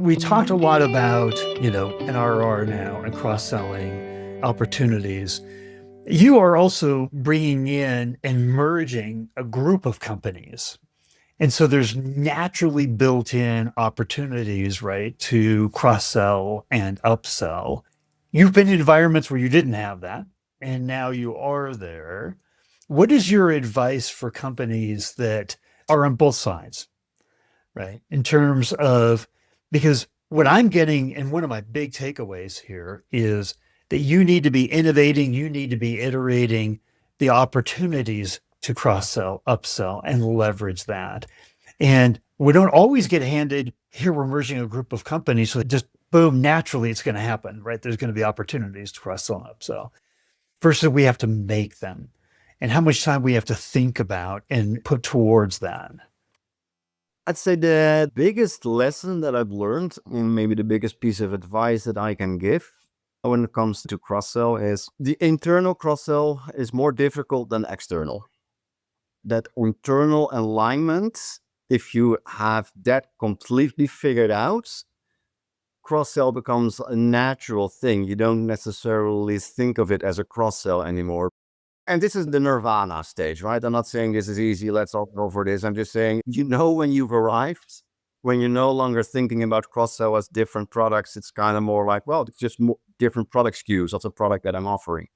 We talked a lot about, NRR now and cross-selling opportunities. You are also bringing in and merging a group of companies. And so there's naturally built in opportunities, right, to cross-sell and upsell. You've been in environments where you didn't have that, and now you are there. What is your advice for companies that are on both sides? Right? In terms of, because what I'm getting, and one of my big takeaways here is that you need to be innovating, you need to be iterating the opportunities to cross sell, upsell, and leverage that. And we don't always get handed here, we're merging a group of companies. So just boom, naturally it's going to happen, right? There's going to be opportunities to cross sell and upsell versus we have to make them and how much time we have to think about and put towards that. I'd say the biggest lesson that I've learned, and maybe the biggest piece of advice that I can give when it comes to cross-sell, is the internal cross-sell is more difficult than external. That internal alignment, if you have that completely figured out, cross-sell becomes a natural thing. You don't necessarily think of it as a cross-sell anymore. And this is the nirvana stage, right? I'm not saying this is easy, let's all go for this. I'm just saying, when you've arrived, when you're no longer thinking about cross-sell as different products, it's kind of more like, well, it's just different product SKUs of the product that I'm offering.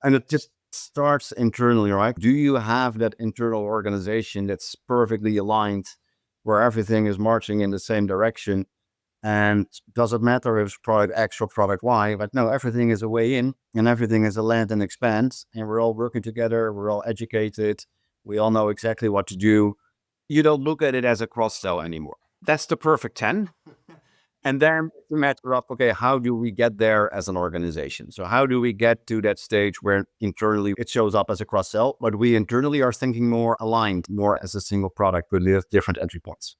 And it just starts internally, right? Do you have that internal organization that's perfectly aligned, where everything is marching in the same direction? And doesn't matter if it's product X or product Y, but no, everything is a way in and everything is a land and expand. And we're all working together. We're all educated. We all know exactly what to do. You don't look at it as a cross sell anymore. That's the perfect 10. And then it's a matter of, okay, how do we get there as an organization? So how do we get to that stage where internally it shows up as a cross sell, but we internally are thinking more aligned, more as a single product with different entry points?